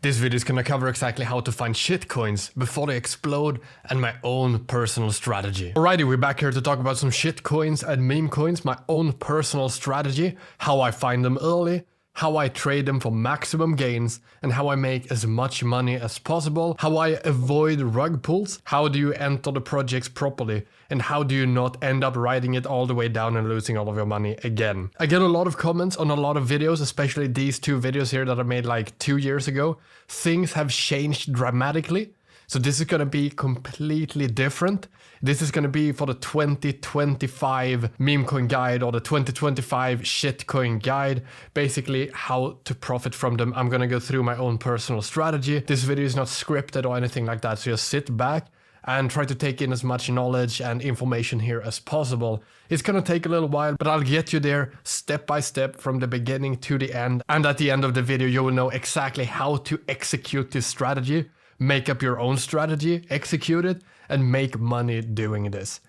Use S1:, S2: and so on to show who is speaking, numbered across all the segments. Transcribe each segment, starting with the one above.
S1: This video is gonna cover exactly how to find shitcoins before they explode and my own personal strategy. Alrighty, we're back here to talk about some shitcoins and meme coins, my own personal strategy, how I find them early, how I trade them for maximum gains, and how I make as much money as possible, how I avoid rug pulls, how do you enter the projects properly, and how do you not end up writing it all the way down and losing all of your money again. I get a lot of comments on a lot of videos, especially these two videos here that I made like 2 years ago. Things have changed dramatically. So this is going to be completely different. This is going to be for the 2025 meme coin guide or the 2025 shitcoin guide. Basically how to profit from them. I'm going to go through my own personal strategy. This video is not scripted or anything like that. So just sit back and try to take in as much knowledge and information here as possible. It's gonna take a little while, but I'll get you there step by step from the beginning to the end. And at the end of the video, you will know exactly how to execute this strategy, make up your own strategy, execute it, and make money doing this.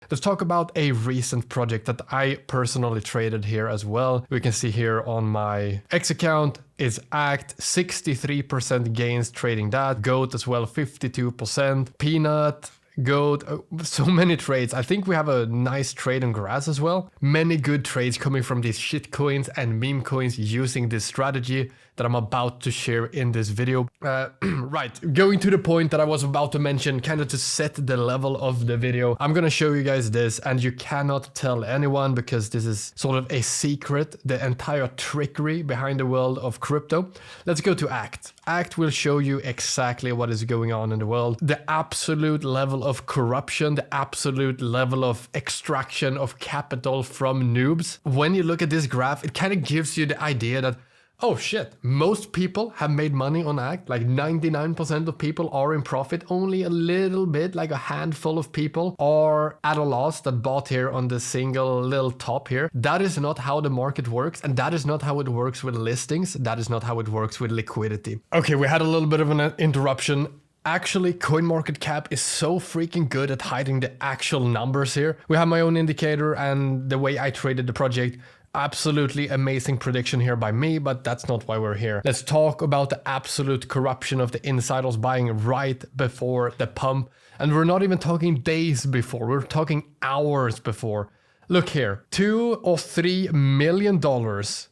S1: Let's talk about a recent project that I personally traded here as well. We can see here on my X account is ACT, 63% gains trading that. GOAT as well, 52%. Peanut, GOAT, so many trades. I think we have a nice trade on grass as well. Many good trades coming from these shit coins and meme coins using this strategy that I'm about to share in this video. Right, going to the point that I was about to mention, kind of to set the level of the video. I'm gonna show you guys this, and you cannot tell anyone because this is sort of a secret, the entire trickery behind the world of crypto. Let's go to ACT. ACT will show you exactly what is going on in the world. The absolute level of corruption, the absolute level of extraction of capital from noobs. When you look at this graph, it kind of gives you the idea that, oh shit, most people have made money on ACT, like 99% of people are in profit, only a little bit, like a handful of people are at a loss that bought here on the single little top here. That is not how the market works, and that is not how it works with listings, that is not how it works with liquidity. Okay, we had a little bit of an interruption. Actually, CoinMarketCap is so freaking good at hiding the actual numbers here. We have my own indicator and the way I traded the project. Absolutely amazing prediction here by me, but that's not why we're here. Let's talk about the absolute corruption of the insiders buying right before the pump. And we're not even talking days before, we're talking hours before. Look here, $2 or $3 million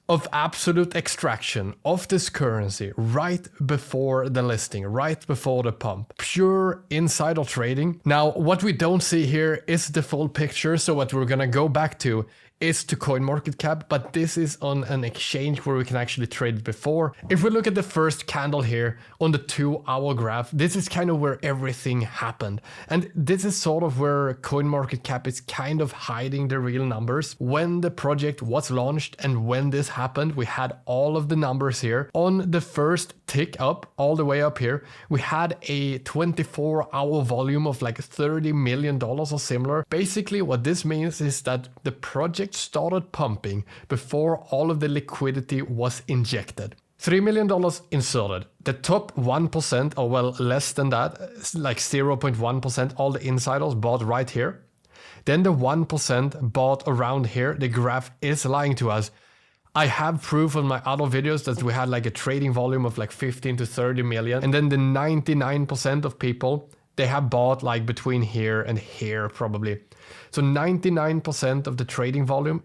S1: of absolute extraction of this currency right before the listing, right before the pump. Pure insider trading. Now, what we don't see here is the full picture, so what we're gonna go back to is to CoinMarketCap, but this is on an exchange where we can actually trade it before. If we look at the first candle here on the 2-hour graph, this is kind of where everything happened. And this is sort of where CoinMarketCap is kind of hiding the real numbers. When the project was launched and when this happened, we had all of the numbers here. On the first tick up, all the way up here, we had a 24-hour volume of like $30 million or similar. Basically, what this means is that the project started pumping before all of the liquidity was injected. $3 million inserted. The top 1%, or well, less than that, like 0.1%, all the insiders bought right here. Then the 1% bought around here. The graph is lying to us. I have proof on my other videos that we had like a trading volume of like 15 to 30 million. And then the 99% of people, they have bought like between here and here probably. So 99% of the trading volume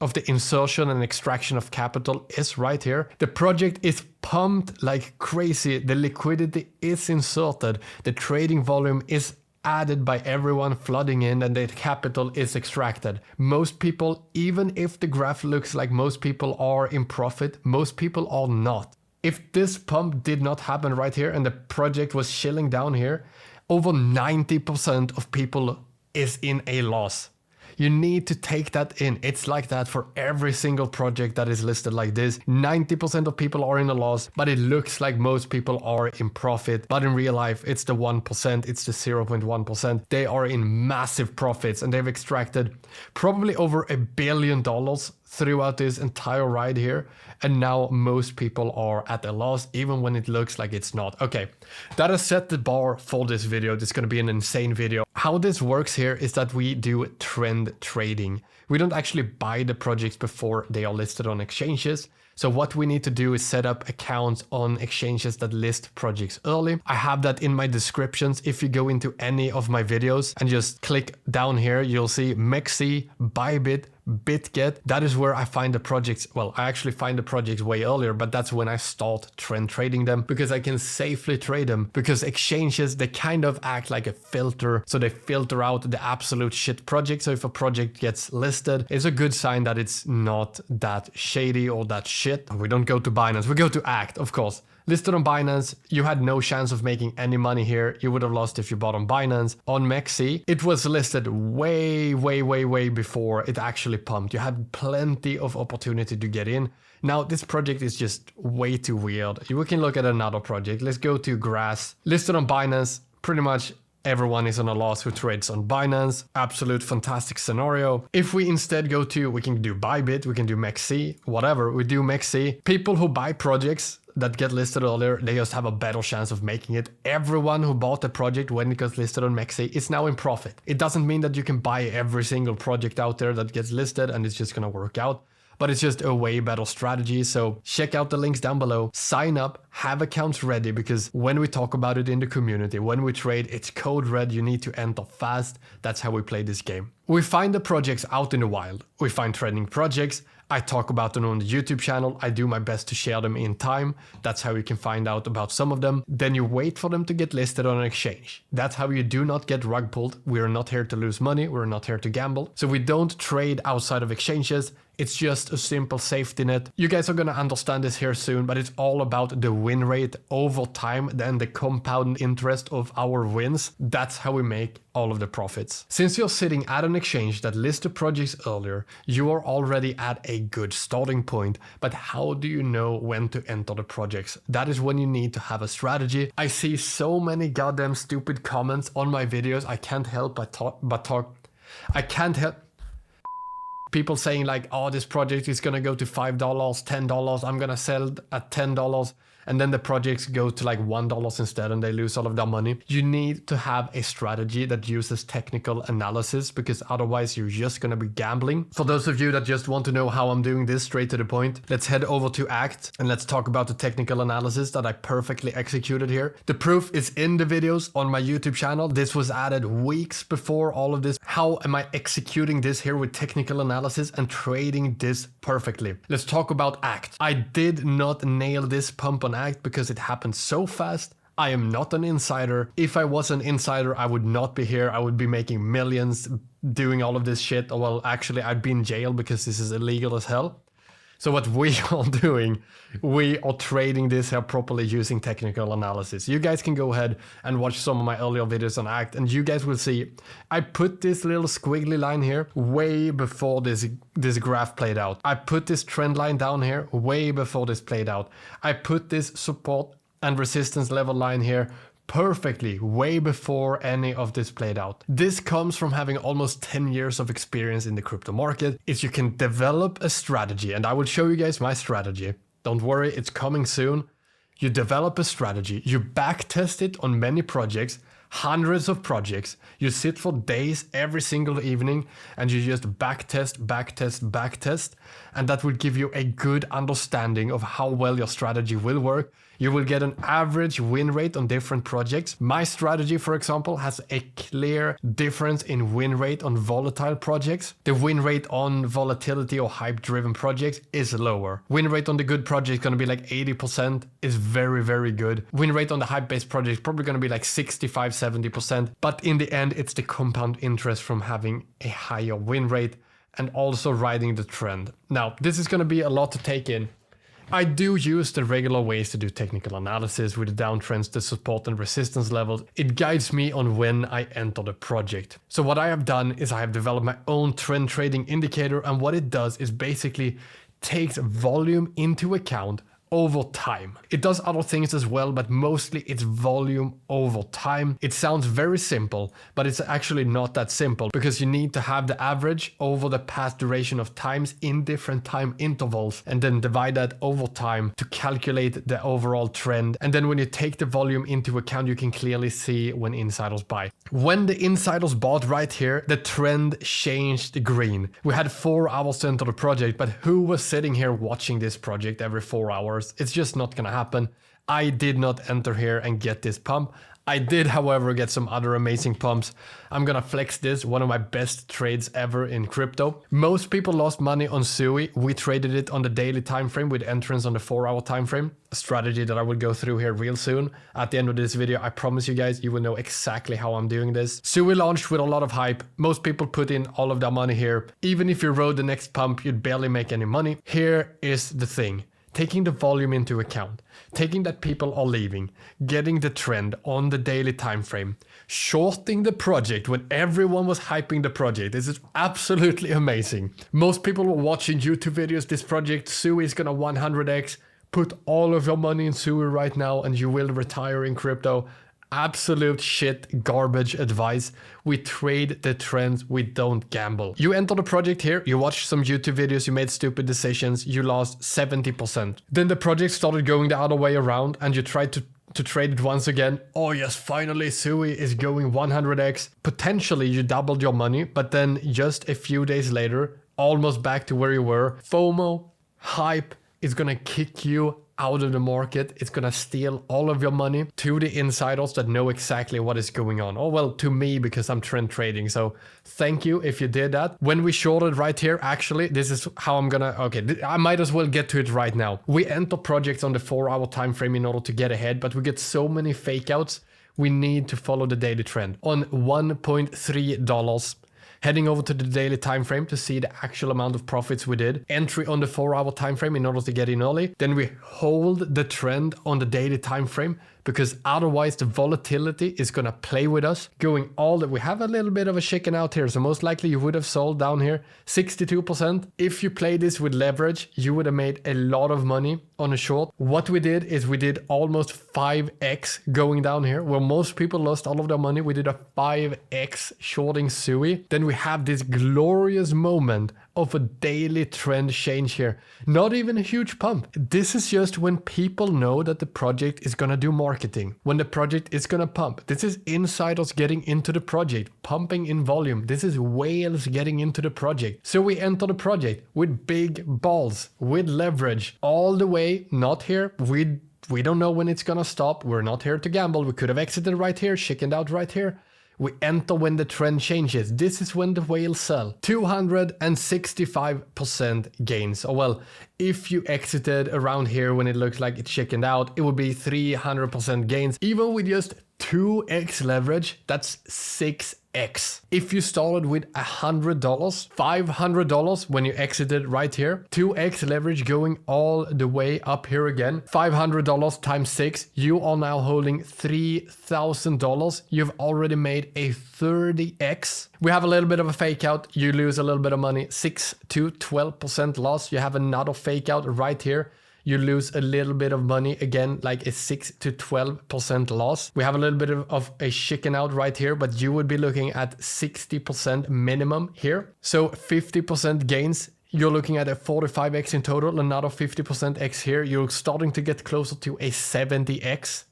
S1: of the insertion and extraction of capital is right here. The project is pumped like crazy. The liquidity is inserted. The trading volume is added by everyone flooding in, and the capital is extracted. Most people, even if the graph looks like most people are in profit, most people are not. If this pump did not happen right here and the project was chilling down here, over 90% of people is in a loss. You need to take that in. It's like that for every single project that is listed like this. 90% of people are in a loss, but it looks like most people are in profit. But in real life, it's the 1%, it's the 0.1%. They are in massive profits, and they've extracted probably over $1 billion throughout this entire ride here. And now most people are at a loss, even when it looks like it's not. Okay, that has set the bar for this video. This is going to be an insane video. How this works here is that we do trend trading. We don't actually buy the projects before they are listed on exchanges. So what we need to do is set up accounts on exchanges that list projects early. I have that in my descriptions. If you go into any of my videos and just click down here, you'll see MEXC, BYBIT, BitGet. That is where I find the projects. Well, I actually find the projects way earlier, but that's when I start trend trading them, because I can safely trade them, because exchanges, they kind of act like a filter. So they filter out the absolute shit project. So if a project gets listed, it's a good sign that it's not that shady or that shit. We don't go to Binance, we go to Act, of course. Listed on Binance, you had no chance of making any money here. You would have lost if you bought on Binance. On MEXC, it was listed way before it actually pumped. You had plenty of opportunity to get in. Now, this project is just way too weird. We can look at another project. Let's go to Grass. Listed on Binance, pretty much everyone is on a loss who trades on Binance. Absolute fantastic scenario. If we instead go to, we can do BYBIT, we can do MEXC, whatever. We do MEXC. People who buy projects that get listed earlier, they just have a better chance of making it. Everyone who bought the project when it got listed on MEXC is now in profit. It doesn't mean that you can buy every single project out there that gets listed and it's just gonna work out, but it's just a way better strategy. So check out the links down below, sign up, have accounts ready, because when we talk about it in the community, when we trade, it's code red, you need to enter fast. That's how we play this game. We find the projects out in the wild. We find trending projects. I talk about them on the YouTube channel. I do my best to share them in time. That's how you can find out about some of them. Then you wait for them to get listed on an exchange. That's how you do not get rug pulled. We're not here to lose money. We're not here to gamble. So we don't trade outside of exchanges. It's just a simple safety net. You guys are going to understand this here soon, but it's all about the win rate over time, then the compound interest of our wins. That's how we make all of the profits. Since you're sitting at an exchange that listed projects earlier, you are already at a good starting point. But how do you know when to enter the projects? That is when you need to have a strategy. I see so many goddamn stupid comments on my videos. I can't help but talk. I can't help. People saying like, oh, this project is going to go to $5, $10. I'm going to sell at $10. And then the projects go to like $1 instead and they lose all of their money. You need to have a strategy that uses technical analysis, because otherwise you're just going to be gambling. For those of you that just want to know how I'm doing this straight to the point, let's head over to Act and let's talk about the technical analysis that I perfectly executed here. The proof is in the videos on my YouTube channel. This was added weeks before all of this. How am I executing this here with technical analysis and trading this perfectly? Let's talk about Act. I did not nail this pump on Act because it happened so fast. I am not an insider. If I was an insider, I would not be here. I would be making millions doing all of this shit. Well, actually, I'd be in jail because this is illegal as hell. So what we are doing, we are trading this here properly using technical analysis. You guys can go ahead and watch some of my earlier videos on Act, and you guys will see I put this little squiggly line here way before this graph played out. I put this trend line down here way before this played out. I put this support and resistance level line here perfectly way before any of this played out. This comes from having almost 10 years of experience in the crypto market. Is you can develop a strategy, and I will show you guys my strategy. Don't worry, it's coming soon. You develop a strategy, you back test it on many projects, hundreds of projects. You sit for days every single evening and you just back test, and that will give you a good understanding of how well your strategy will work. You will get an average win rate on different projects. My strategy, for example, has a clear difference in win rate on volatile projects. The win rate on volatility or hype-driven projects is lower. Win rate on the good project is going to be like 80%. Is very, very good. Win rate on the hype-based project is probably going to be like 65, 70%. But in the end, it's the compound interest from having a higher win rate and also riding the trend. Now, this is going to be a lot to take in. I do use the regular ways to do technical analysis with the downtrends, the support and resistance levels. It guides me on when I enter the project. So what I have done is I have developed my own trend trading indicator, and what it does is basically takes volume into account over time. It does other things as well, but mostly it's volume over time. It sounds very simple, but it's actually not that simple, because you need to have the average over the past duration of times in different time intervals, and then divide that over time to calculate the overall trend. And then when you take the volume into account, you can clearly see when insiders buy. When the insiders bought right here, the trend changed green. We had 4 hours to enter the project, but who was sitting here watching this project every 4 hours? It's just not gonna happen. I did not enter here and get this pump. I did, however, get some other amazing pumps. I'm gonna flex this, one of my best trades ever in crypto. Most people lost money on SUI. We traded it on the daily time frame with entrance on the 4-hour time frame. A strategy that I will go through here real soon. At the end of this video, I promise you guys, you will know exactly how I'm doing this. SUI launched with a lot of hype. Most people put in all of their money here. Even if you rode the next pump, you'd barely make any money. Here is the thing. Taking the volume into account, taking that people are leaving, getting the trend on the daily time frame, shorting the project when everyone was hyping the project. This is absolutely amazing. Most people were watching YouTube videos. This project, SUI is gonna 100x. Put all of your money in SUI right now and you will retire in crypto. Absolute shit, garbage advice. We trade the trends, we don't gamble. You enter the project here, you watched some YouTube videos, you made stupid decisions, you lost 70%. Then the project started going the other way around and you tried to trade it once again. Oh yes, finally SUI is going 100x. Potentially you doubled your money, but then just a few days later, almost back to where you were. FOMO, hype is gonna kick you out of the market. It's gonna steal all of your money to the insiders that know exactly what is going on. Oh well, to me, because I'm trend trading. So thank you if you did that. When we shorted right here, actually, this is how I'm gonna, okay, I might as well get to it right now. We enter projects on the 4-hour time frame in order to get ahead, but we get so many fake outs. We need to follow the daily trend on $1.3. Heading over to the daily time frame to see the actual amount of profits we did. Entry on the 4-hour time frame in order to get in early. Then we hold the trend on the daily time frame, because otherwise the volatility is gonna play with us. Going all that, we have a little bit of a chicken out here, so most likely you would have sold down here 62%. If you play this with leverage, you would have made a lot of money on a short. What we did is we did almost 5x going down here, where most people lost all of their money. We did a 5x shorting SUI. Then we have this glorious moment of a daily trend change here. Not even a huge pump. This is just when people know that the project is gonna do marketing, when the project is gonna pump. This is insiders getting into the project, pumping in volume. This is whales getting into the project. So we enter the project with big balls, with leverage, all the way, not here. We don't know when it's gonna stop. We're not here to gamble. We could have exited right here, chickened out right here. We enter when the trend changes. This is when the whales sell. 265% gains. Oh well, if you exited around here when it looks like it chickened out, it would be 300% gains. Even with just 2x leverage, that's 6x. If you started with $100, $500 when you exited right here, 2x leverage going all the way up here again, $500 times 6, you are now holding $3,000. You've already made a 30x. We have a little bit of a fake out. You lose a little bit of money, 6 to 12% loss. You have another fake out right here. You lose a little bit of money, again, like a 6 to 12% loss. We have a little bit of a chicken out right here, but you would be looking at 60% minimum here. So 50% gains. You're looking at a 45x in total, another 50% x here. You're starting to get closer to a 70x.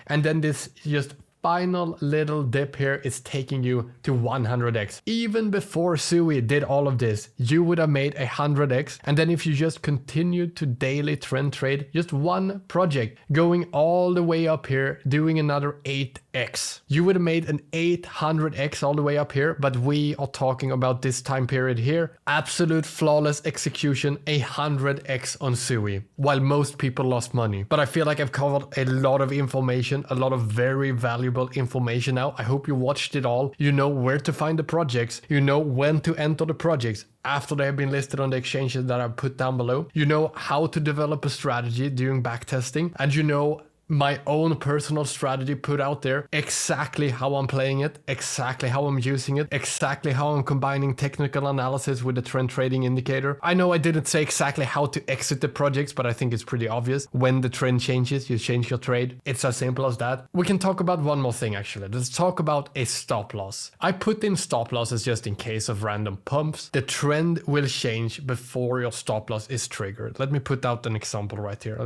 S1: And then this just final little dip here is taking you to 100x. Even before SUI did all of this, you would have made 100x. And then if you just continued to daily trend trade, just one project going all the way up here, doing another 8x, you would have made an 800x all the way up here. But we are talking about this time period here. Absolute flawless execution, 100x on SUI, while most people lost money. But I feel like I've covered a lot of information, a lot of very valuable valuable information now. I hope you watched it all. You know where to find the projects. You know when to enter the projects after they have been listed on the exchanges that I've put down below. You know how to develop a strategy during backtesting, and you know my own personal strategy put out there, exactly how I'm playing it, exactly how I'm using it, exactly how I'm combining technical analysis with the trend trading indicator. I know I didn't say exactly how to exit the projects, but I think it's pretty obvious. When the trend changes, you change your trade. It's as simple as that. We can talk about one more thing actually. Let's talk about a stop loss. I put in stop losses just in case of random pumps. The trend will change before your stop loss is triggered. Let me put out an example right here.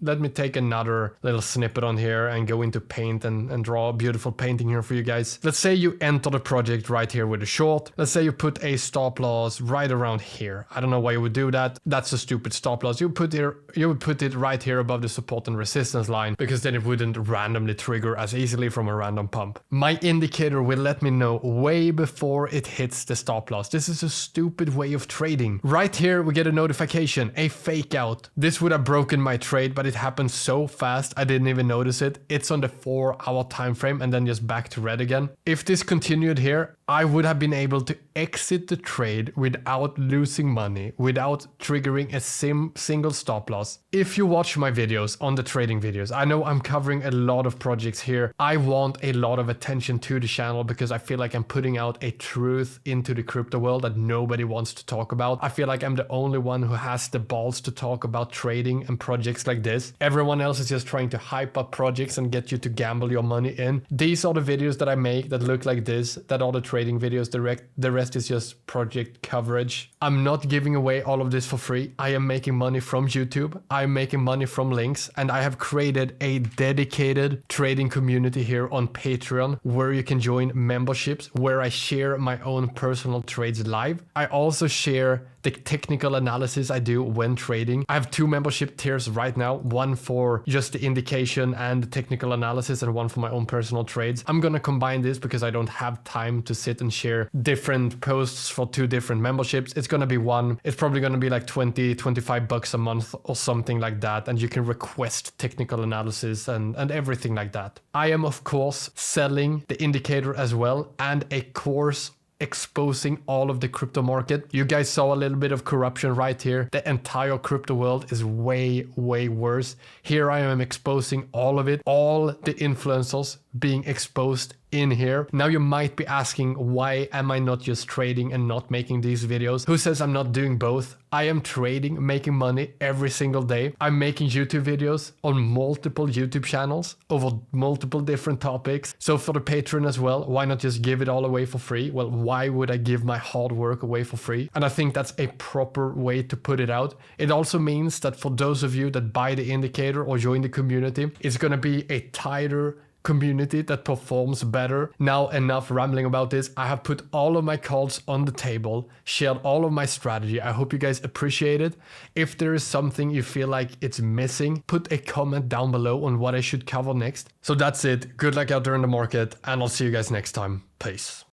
S1: Let me take another little snippet on here and go into paint and draw a beautiful painting here for you guys. Let's say you enter the project right here with a short. Let's say you put a stop loss right around here. I don't know why you would do that. That's a stupid stop loss. You would put it right here above the support and resistance line, because then it wouldn't randomly trigger as easily from a random pump. My indicator will let me know way before it hits the stop loss. This is a stupid way of trading. Right here we get a notification, a fake out. This would have broken my trade, but it happened so fast I didn't even notice it. It's on the 4-hour time frame and then just back to red again. If this continued here, I would have been able to exit the trade without losing money, without triggering a single stop loss. If you watch my videos on the trading videos, I know I'm covering a lot of projects here. I want a lot of attention to the channel because I feel like I'm putting out a truth into the crypto world that nobody wants to talk about. I feel like I'm the only one who has the balls to talk about trading and projects like this. Everyone else is just trying to hype up projects and get you to gamble your money in. These are the videos that I make that look like this, that are the trading videos. The rest is just project coverage. I'm not giving away all of this for free. I am making money from YouTube. I'm making money from links, and I have created a dedicated trading community here on Patreon where you can join memberships, where I share my own personal trades live. I also share the technical analysis I do when trading. I have 2 membership tiers right now, one for just the indication and the technical analysis and one for my own personal trades. I'm gonna combine this because I don't have time to sit and share different posts for 2 different memberships. It's gonna be one. It's probably gonna be like 20-25 bucks a month or something like that, and you can request technical analysis and everything like that. I am of course selling the indicator as well, and a course exposing all of the crypto market. You guys saw a little bit of corruption right here. The entire crypto world is way worse. Here I am exposing all of it, all the influencers being exposed in here. Now you might be asking, why am I not just trading and not making these videos? Who says I'm not doing both? I am trading, making money every single day. I'm making YouTube videos on multiple YouTube channels over multiple different topics. So for the Patreon as well, why not just give it all away for free? Well, why would I give my hard work away for free? And I think that's a proper way to put it out. It also means that for those of you that buy the indicator or join the community, it's going to be a tighter community that performs better. Now enough rambling about this. I have put all of my cards on the table, shared all of my strategy. I hope you guys appreciate it. If there is something you feel like it's missing, put a comment down below on what I should cover next. So that's it. Good luck out there in the market, and I'll see you guys next time. Peace.